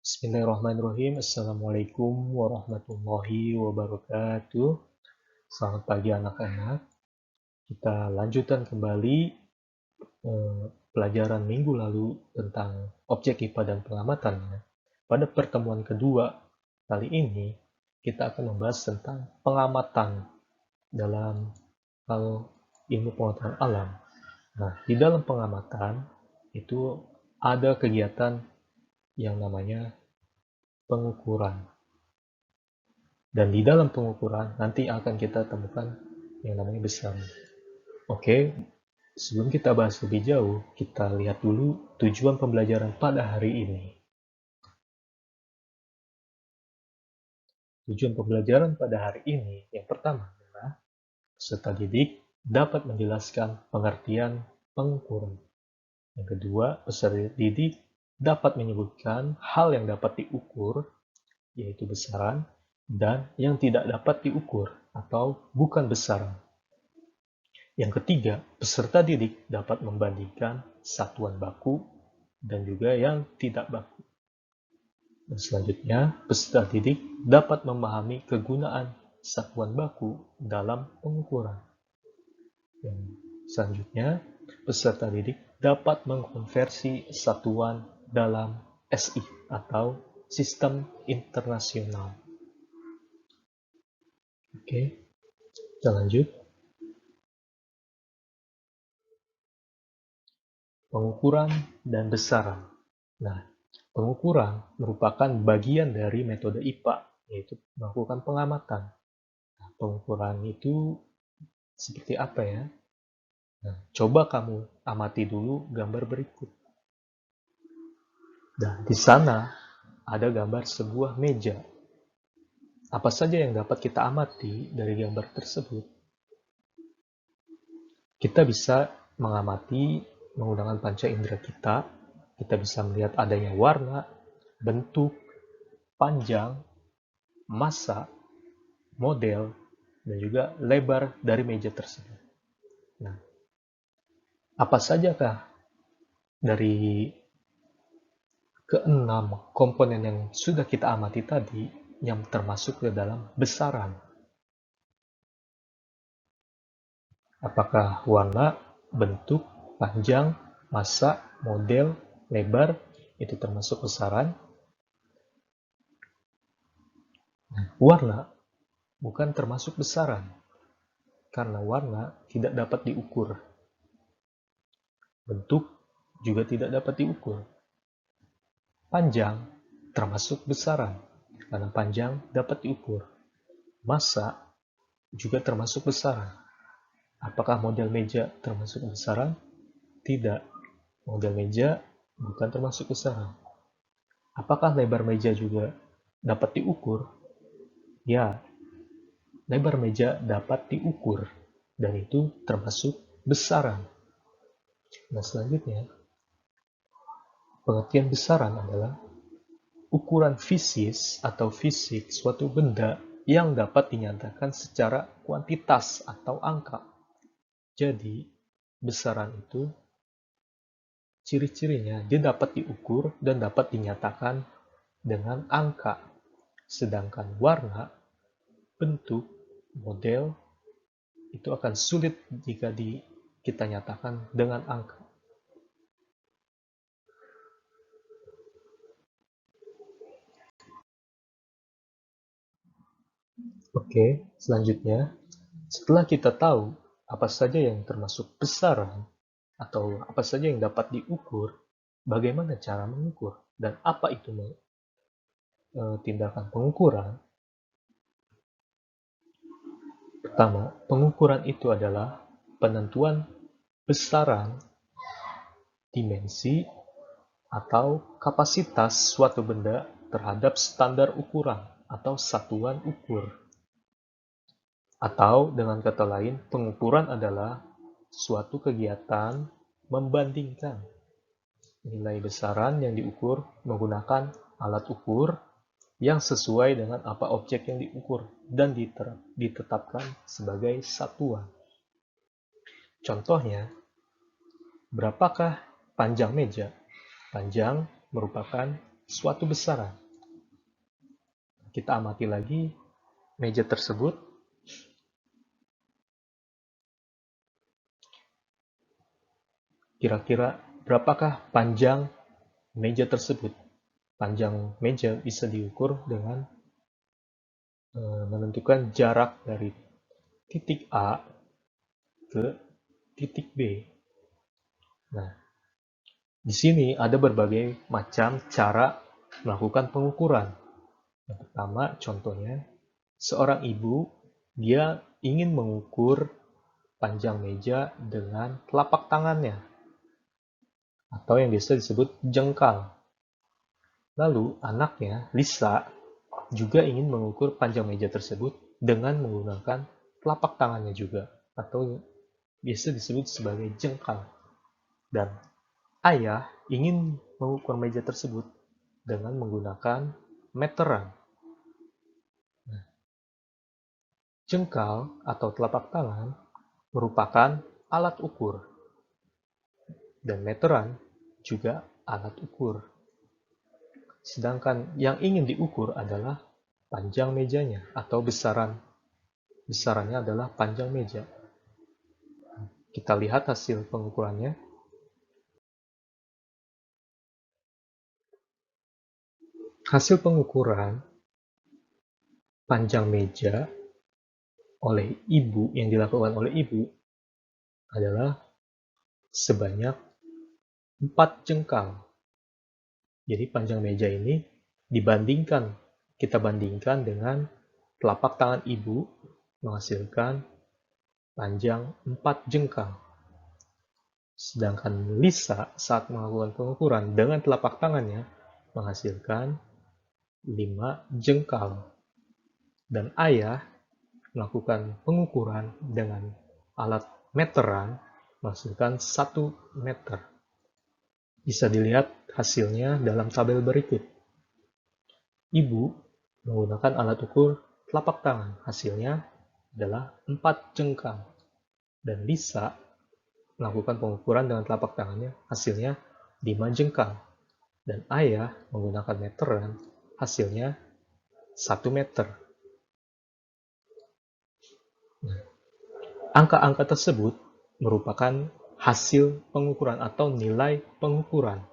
Bismillahirrahmanirrahim. Assalamualaikum warahmatullahi wabarakatuh. Selamat pagi anak-anak. Kita lanjutkan kembali pelajaran minggu lalu tentang objek IPA dan pengamatannya. Pada pertemuan kedua kali ini, kita akan membahas tentang pengamatan dalam hal ilmu pengetahuan alam. Nah, di dalam pengamatan itu ada kegiatan yang namanya pengukuran. Dan di dalam pengukuran nanti akan kita temukan yang namanya besaran. Oke, sebelum kita bahas lebih jauh, kita lihat dulu tujuan pembelajaran pada hari ini. Tujuan pembelajaran pada hari ini yang pertama adalah peserta didik dapat menjelaskan pengertian pengukuran. Yang kedua, peserta didik dapat menyebutkan hal yang dapat diukur, yaitu besaran, dan yang tidak dapat diukur atau bukan besaran. Yang ketiga, peserta didik dapat membandingkan satuan baku dan juga yang tidak baku. Dan selanjutnya, peserta didik dapat memahami kegunaan satuan baku dalam pengukuran. Dan selanjutnya, peserta didik dapat mengkonversi satuan dalam SI atau sistem internasional. Oke, kita lanjut. Pengukuran dan besaran. Nah, pengukuran merupakan bagian dari metode IPA, yaitu melakukan pengamatan. Nah, pengukuran itu seperti apa ya? Nah, coba kamu amati dulu gambar berikut. Nah, di sana ada gambar sebuah meja. Apa saja yang dapat kita amati dari gambar tersebut? Kita bisa mengamati menggunakan panca indera kita. Kita bisa melihat adanya warna, bentuk, panjang, massa, model, dan juga lebar dari meja tersebut. Nah, apa sajakah dari keenam komponen yang sudah kita amati tadi yang termasuk ke dalam besaran? Apakah warna, bentuk, panjang, massa, model, lebar itu termasuk besaran? Warna bukan termasuk besaran, karena warna tidak dapat diukur. Bentuk juga tidak dapat diukur. Panjang termasuk besaran, karena panjang dapat diukur. Massa juga termasuk besaran. Apakah model meja termasuk besaran? Tidak. Model meja bukan termasuk besaran. Apakah lebar meja juga dapat diukur? Ya, lebar meja dapat diukur, dan itu termasuk besaran. Nah, selanjutnya, pengertian besaran adalah ukuran fisis atau fisik suatu benda yang dapat dinyatakan secara kuantitas atau angka. Jadi, besaran itu ciri-cirinya dia dapat diukur dan dapat dinyatakan dengan angka. Sedangkan warna, bentuk, model itu akan sulit jika kita nyatakan dengan angka. Oke, selanjutnya, setelah kita tahu apa saja yang termasuk besaran atau apa saja yang dapat diukur, bagaimana cara mengukur dan apa itu tindakan pengukuran. Pertama, pengukuran itu adalah penentuan besaran, dimensi, atau kapasitas suatu benda terhadap standar ukuran atau satuan ukur. Atau dengan kata lain, pengukuran adalah suatu kegiatan membandingkan nilai besaran yang diukur menggunakan alat ukur yang sesuai dengan apa objek yang diukur dan ditetapkan sebagai satuan. Contohnya, berapakah panjang meja? Panjang merupakan suatu besaran. Kita amati lagi meja tersebut. Kira-kira berapakah panjang meja tersebut? Panjang meja bisa diukur dengan menentukan jarak dari titik A ke titik B. Nah, di sini ada berbagai macam cara melakukan pengukuran. Yang pertama, contohnya, seorang ibu, dia ingin mengukur panjang meja dengan telapak tangannya, atau yang biasa disebut jengkal. Lalu, anaknya, Lisa, juga ingin mengukur panjang meja tersebut dengan menggunakan telapak tangannya juga, atau biasa disebut sebagai jengkal. Dan ayah ingin mengukur meja tersebut dengan menggunakan meteran. Nah, jengkal atau telapak tangan merupakan alat ukur, dan meteran juga alat ukur. Sedangkan yang ingin diukur adalah panjang mejanya atau besarannya adalah panjang meja. Kita lihat hasil pengukurannya. Hasil pengukuran panjang meja oleh ibu yang dilakukan oleh ibu adalah sebanyak 4 jengkal. Jadi panjang meja ini kita bandingkan dengan telapak tangan ibu menghasilkan panjang 4 jengkal. Sedangkan Lisa saat melakukan pengukuran dengan telapak tangannya menghasilkan 5 jengkal. Dan ayah melakukan pengukuran dengan alat meteran menghasilkan 1 meter. Bisa dilihat hasilnya dalam tabel berikut. Ibu menggunakan alat ukur telapak tangan, hasilnya adalah 4 jengkal. Dan Lisa melakukan pengukuran dengan telapak tangannya, hasilnya 5 jengkal. Dan ayah menggunakan meteran, hasilnya 1 meter. Angka-angka tersebut merupakan hasil pengukuran atau nilai pengukuran.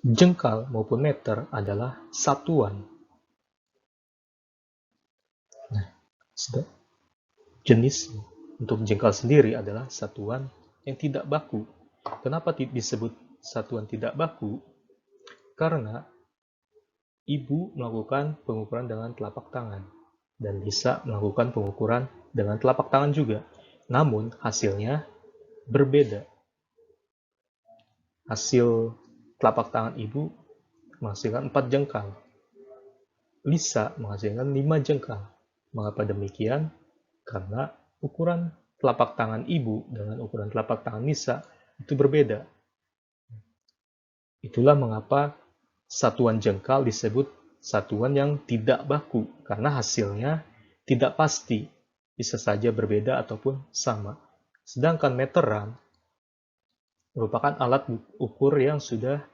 Jengkal maupun meter adalah satuan. Nah, jenis untuk jengkal sendiri adalah satuan yang tidak baku. Kenapa disebut satuan tidak baku? Karena ibu melakukan pengukuran dengan telapak tangan dan bisa melakukan pengukuran dengan telapak tangan juga. Namun hasilnya berbeda. Hasil telapak tangan ibu menghasilkan 4 jengkal. Lisa menghasilkan 5 jengkal. Mengapa demikian? Karena ukuran telapak tangan ibu dengan ukuran telapak tangan Lisa itu berbeda. Itulah mengapa satuan jengkal disebut satuan yang tidak baku, karena hasilnya tidak pasti, bisa saja berbeda ataupun sama. Sedangkan meteran merupakan alat ukur yang sudah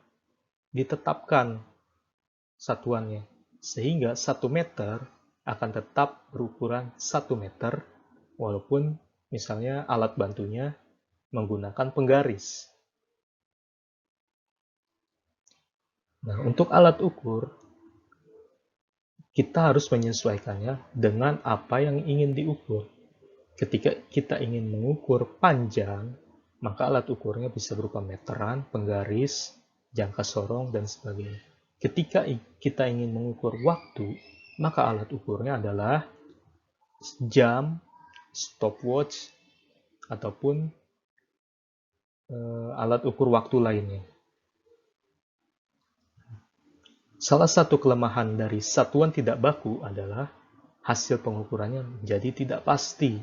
ditetapkan satuannya, sehingga 1 meter akan tetap berukuran 1 meter, walaupun misalnya alat bantunya menggunakan penggaris. Nah, untuk alat ukur, kita harus menyesuaikannya dengan apa yang ingin diukur. Ketika kita ingin mengukur panjang, maka alat ukurnya bisa berupa meteran, penggaris, jangka sorong, dan sebagainya. Ketika kita ingin mengukur waktu, maka alat ukurnya adalah jam, stopwatch, ataupun alat ukur waktu lainnya. Salah satu kelemahan dari satuan tidak baku adalah hasil pengukurannya menjadi tidak pasti.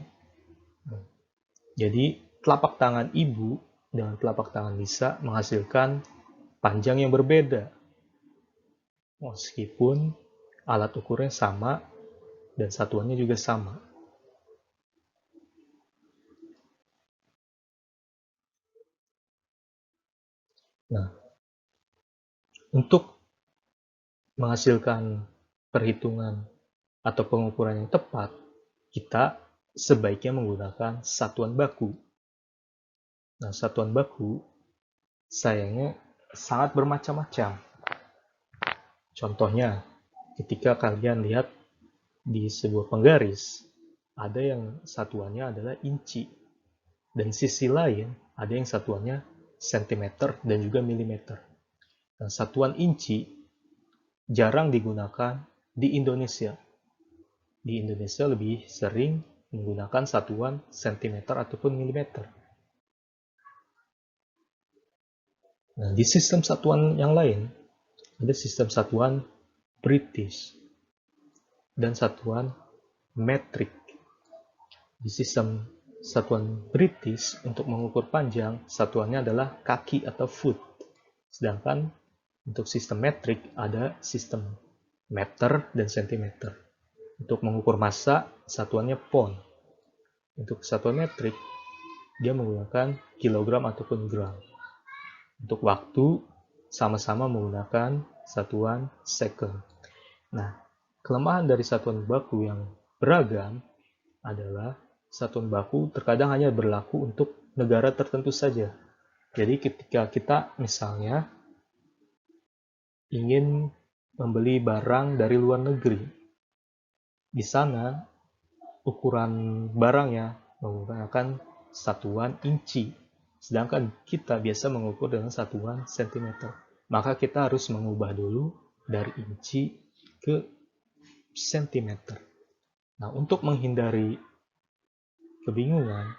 Jadi, telapak tangan ibu dengan telapak tangan Lisa menghasilkan panjang yang berbeda. Meskipun alat ukurnya sama dan satuannya juga sama. Nah, Untuk menghasilkan perhitungan atau pengukuran yang tepat, kita sebaiknya menggunakan satuan baku. Nah, satuan baku sayangnya sangat bermacam-macam. Contohnya, ketika kalian lihat di sebuah penggaris, ada yang satuannya adalah inci, dan sisi lain ada yang satuannya sentimeter dan juga milimeter. Nah, satuan inci jarang digunakan di Indonesia. Di Indonesia lebih sering menggunakan satuan sentimeter ataupun milimeter. Nah, di sistem satuan yang lain, ada sistem satuan British dan satuan metrik. Di sistem satuan British, untuk mengukur panjang, satuannya adalah kaki atau foot. Sedangkan untuk sistem metrik, ada sistem meter dan sentimeter. Untuk mengukur massa, satuannya pound. Untuk satuan metrik, dia menggunakan kilogram ataupun gram. Untuk waktu, sama-sama menggunakan satuan second. Nah, kelemahan dari satuan baku yang beragam adalah satuan baku terkadang hanya berlaku untuk negara tertentu saja. Jadi ketika kita misalnya ingin membeli barang dari luar negeri, di sana ukuran barangnya menggunakan satuan inci, sedangkan kita biasa mengukur dengan satuan sentimeter. Maka kita harus mengubah dulu dari inci ke sentimeter. Nah, untuk menghindari kebingungan,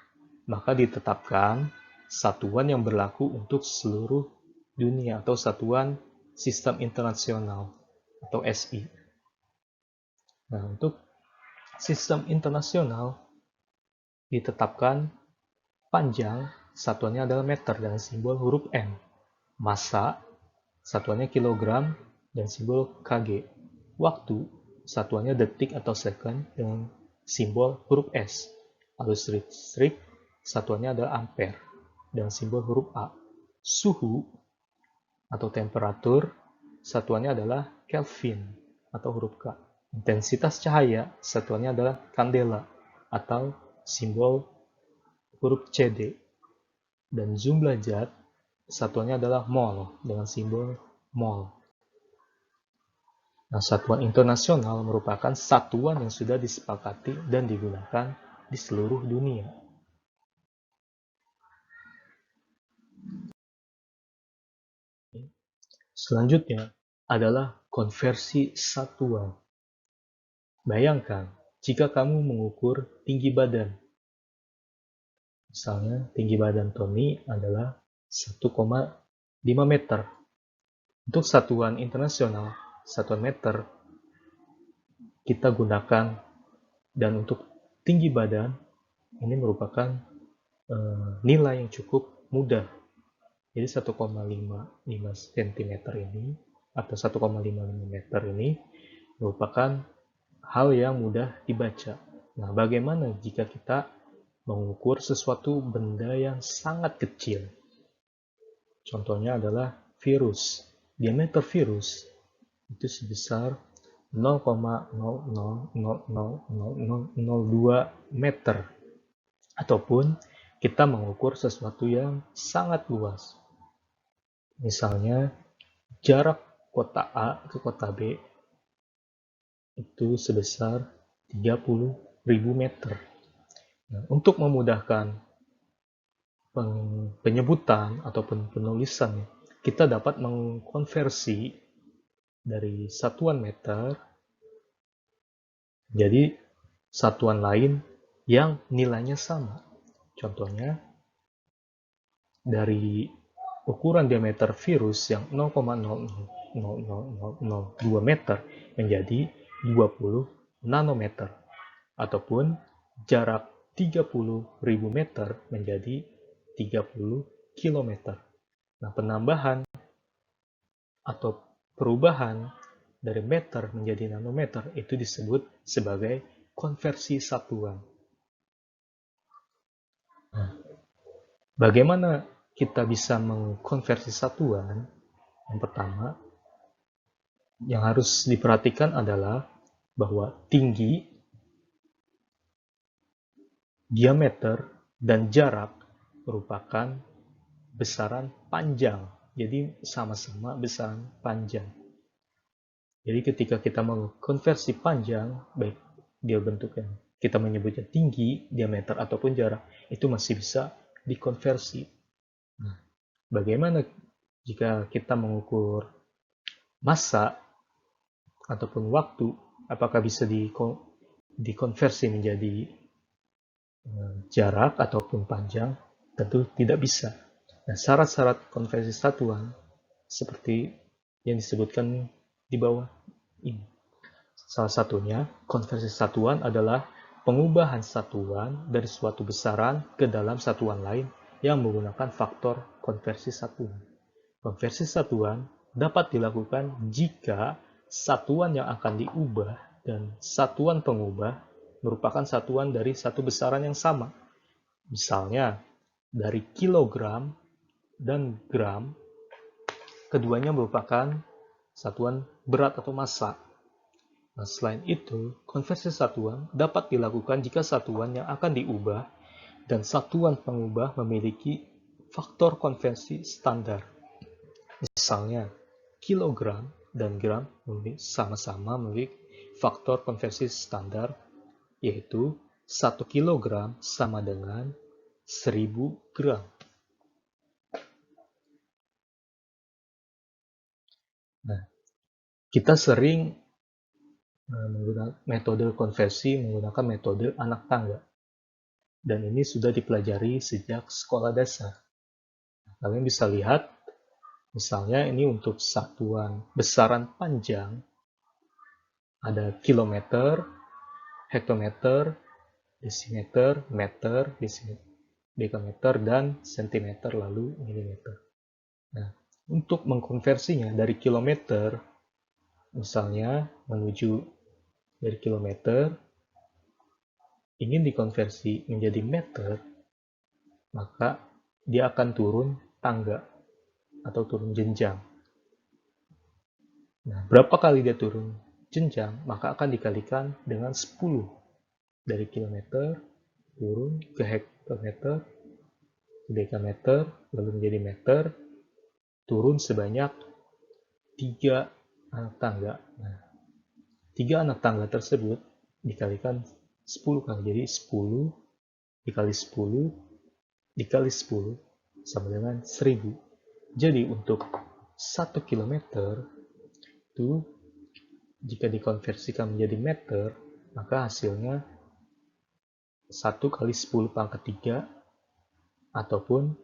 maka ditetapkan satuan yang berlaku untuk seluruh dunia atau satuan sistem internasional atau SI. Nah, untuk sistem internasional ditetapkan panjang satuannya adalah meter dengan simbol huruf M. Massa satuannya kilogram dan simbol kg. Waktu satuannya detik atau second dengan simbol huruf S. Lalu listrik satuannya adalah ampere dengan simbol huruf A. Suhu atau temperatur satuannya adalah Kelvin atau huruf K. Intensitas cahaya satuannya adalah kandela atau simbol huruf CD. Dan jumlah zat satuannya adalah mol dengan simbol mol. Nah, satuan internasional merupakan satuan yang sudah disepakati dan digunakan di seluruh dunia. Selanjutnya adalah konversi satuan. Bayangkan jika kamu mengukur tinggi badan. Misalnya tinggi badan Tommy adalah 1,5 meter. Untuk satuan internasional, satuan meter, kita gunakan, dan untuk tinggi badan, ini merupakan nilai yang cukup mudah. Jadi 1,55 cm ini, atau 1,55 meter ini, merupakan hal yang mudah dibaca. Nah, bagaimana jika kita mengukur sesuatu benda yang sangat kecil? Contohnya adalah virus. Diameter virus itu sebesar 0,000002 meter. Ataupun kita mengukur sesuatu yang sangat luas. Misalnya, jarak kota A ke kota B itu sebesar 30.000 meter. Nah, untuk memudahkan penyebutan ataupun penulisan, kita dapat mengkonversi dari satuan meter jadi satuan lain yang nilainya sama. Contohnya, dari ukuran diameter virus yang 0,00002 meter menjadi 20 nanometer, ataupun jarak 30.000 meter menjadi 30 km. Nah, penambahan atau perubahan dari meter menjadi nanometer itu disebut sebagai konversi satuan. Nah, bagaimana kita bisa mengkonversi satuan? Yang pertama, Yang harus diperhatikan adalah bahwa tinggi, diameter, dan jarak merupakan besaran panjang. Jadi sama-sama besaran panjang. Jadi ketika kita mengkonversi panjang, baik dia bentuknya kita menyebutnya tinggi, diameter, ataupun jarak, itu masih bisa dikonversi. Nah, bagaimana jika kita mengukur massa ataupun waktu, apakah bisa dikonversi menjadi jarak ataupun panjang? Tentu tidak bisa. Nah, syarat-syarat konversi satuan seperti yang disebutkan di bawah ini. Salah satunya, konversi satuan adalah pengubahan satuan dari suatu besaran ke dalam satuan lain yang menggunakan faktor konversi satuan. Konversi satuan dapat dilakukan jika satuan yang akan diubah dan satuan pengubah merupakan satuan dari satu besaran yang sama. Misalnya, dari kilogram dan gram, keduanya merupakan satuan berat atau massa. Nah, selain itu, konversi satuan dapat dilakukan jika satuan yang akan diubah dan satuan pengubah memiliki faktor konversi standar. Misalnya, kilogram dan gram sama-sama memiliki faktor konversi standar, yaitu 1 kilogram sama dengan 1000 gram. Nah, kita sering menggunakan metode konversi menggunakan metode anak tangga. Dan ini sudah dipelajari sejak sekolah dasar. Kalian bisa lihat, misalnya ini untuk satuan besaran panjang, ada kilometer, hektometer, desimeter, meter, dekameter, dan sentimeter, lalu milimeter. Nah, untuk mengkonversinya dari kilometer, misalnya menuju dari kilometer, ingin dikonversi menjadi meter, maka dia akan turun tangga atau turun jenjang. Nah, berapa kali dia turun jenjang, maka akan dikalikan dengan 10. Dari kilometer, turun ke hektometer, ke dekameter, lalu menjadi meter, turun sebanyak 3 anak tangga. Nah, 3 anak tangga tersebut dikalikan 10 kali. Jadi 10 dikali 10 dikali 10 sama dengan 1000. Jadi untuk 1 kilometer itu jika dikonversikan menjadi meter, maka hasilnya 1 kali 10 pangkat 3 ataupun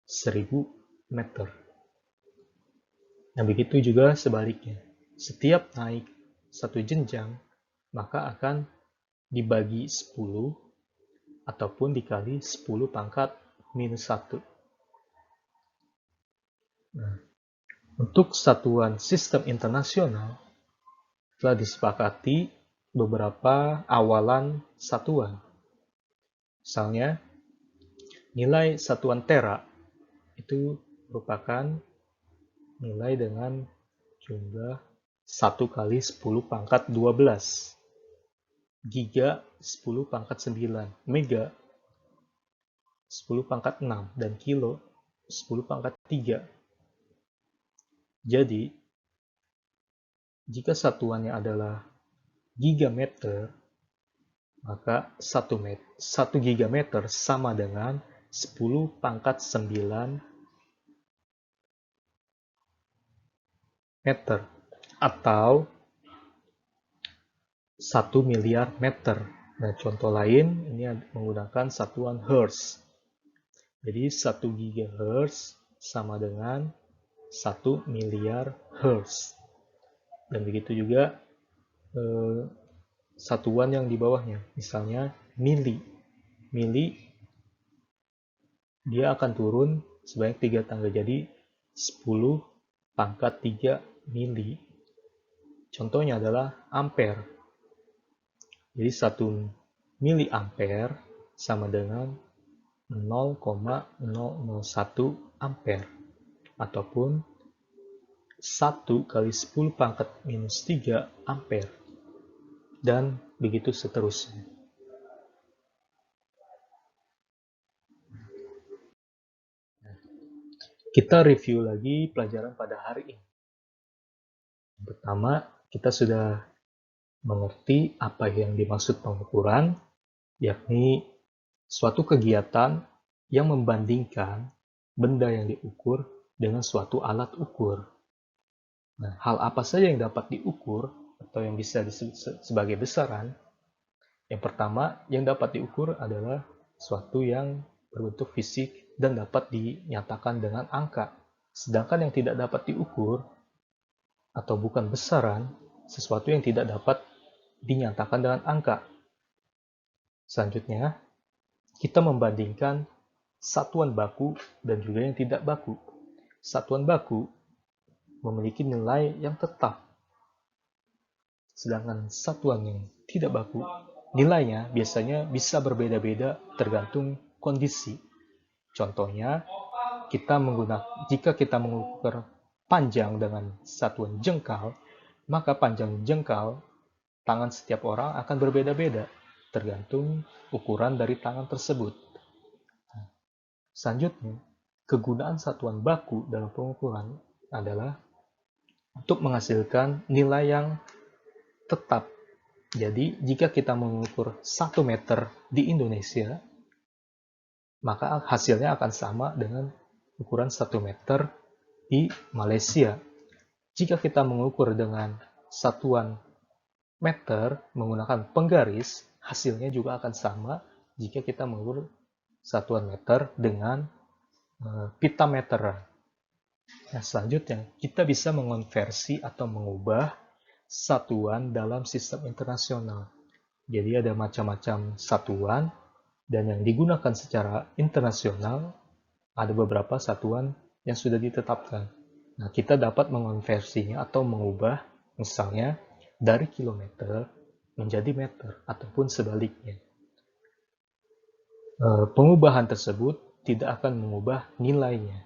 1000 meter. Nah, begitu juga sebaliknya. Setiap naik satu jenjang, maka akan dibagi 10 ataupun dikali 10 pangkat minus 1. Nah, untuk satuan sistem internasional, telah disepakati beberapa awalan satuan. Misalnya, nilai satuan tera itu merupakan nilai dengan jumlah 1 kali 10 pangkat 12. Giga 10 pangkat 9. Mega 10 pangkat 6. Dan kilo 10 pangkat 3. Jadi, jika satuannya adalah gigameter, maka 1 gigameter sama dengan 10 pangkat 9 meter atau 1 miliar meter. Nah, contoh lain ini menggunakan satuan Hertz. Jadi 1 gigahertz sama dengan 1 miliar Hertz. Dan begitu juga satuan yang di bawahnya, misalnya mili. Mili dia akan turun sebanyak 3 tangga, jadi 10 pangkat 3 mili. Contohnya adalah ampere. Jadi 1 mili ampere sama dengan 0,001 ampere ataupun 1 kali 10 pangkat minus 3 ampere. Dan begitu seterusnya. Kita review lagi pelajaran pada hari ini. Pertama, kita sudah mengerti apa yang dimaksud pengukuran, yakni suatu kegiatan yang membandingkan benda yang diukur dengan suatu alat ukur. Nah, hal apa saja yang dapat diukur atau yang bisa disebut sebagai besaran? Yang pertama, yang dapat diukur adalah suatu yang berbentuk fisik dan dapat dinyatakan dengan angka. Sedangkan yang tidak dapat diukur atau bukan besaran, sesuatu yang tidak dapat dinyatakan dengan angka. Selanjutnya, kita membandingkan satuan baku dan juga yang tidak baku. Satuan baku memiliki nilai yang tetap, sedangkan satuan yang tidak baku, nilainya biasanya bisa berbeda-beda tergantung kondisi. Contohnya, jika kita mengukur panjang dengan satuan jengkal, maka panjang jengkal tangan setiap orang akan berbeda-beda, tergantung ukuran dari tangan tersebut. Selanjutnya, kegunaan satuan baku dalam pengukuran adalah untuk menghasilkan nilai yang tetap. Jadi, jika kita mengukur 1 meter di Indonesia, maka hasilnya akan sama dengan ukuran 1 meter di Malaysia. Jika kita mengukur dengan satuan meter menggunakan penggaris, hasilnya juga akan sama jika kita mengukur satuan meter dengan pita meter. Nah, selanjutnya kita bisa mengonversi atau mengubah satuan dalam sistem internasional. Jadi ada macam-macam satuan, dan yang digunakan secara internasional ada beberapa satuan yang sudah ditetapkan. Nah, kita dapat mengonversinya atau mengubah, misalnya dari kilometer menjadi meter ataupun sebaliknya. Pengubahan tersebut tidak akan mengubah nilainya.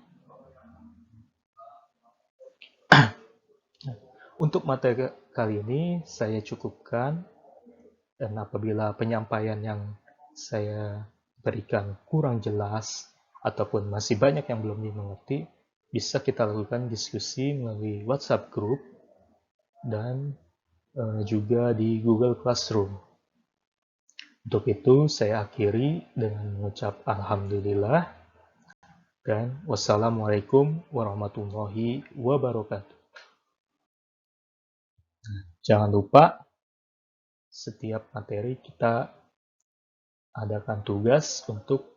Untuk materi kali ini saya cukupkan, dan apabila penyampaian yang saya berikan kurang jelas ataupun masih banyak yang belum dimengerti, bisa kita lakukan diskusi melalui WhatsApp group dan juga di Google Classroom. Untuk itu saya akhiri dengan mengucap alhamdulillah dan wassalamualaikum warahmatullahi wabarakatuh. Jangan lupa setiap materi kita adakan tugas untuk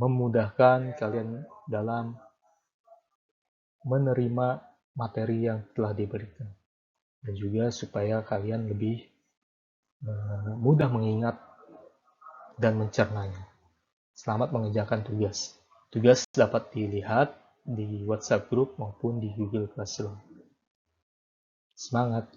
memudahkan kalian dalam menerima materi yang telah diberikan, dan juga supaya kalian lebih mudah mengingat dan mencernanya. Selamat mengerjakan tugas. Tugas dapat dilihat di WhatsApp group maupun di Google Classroom. Semangat!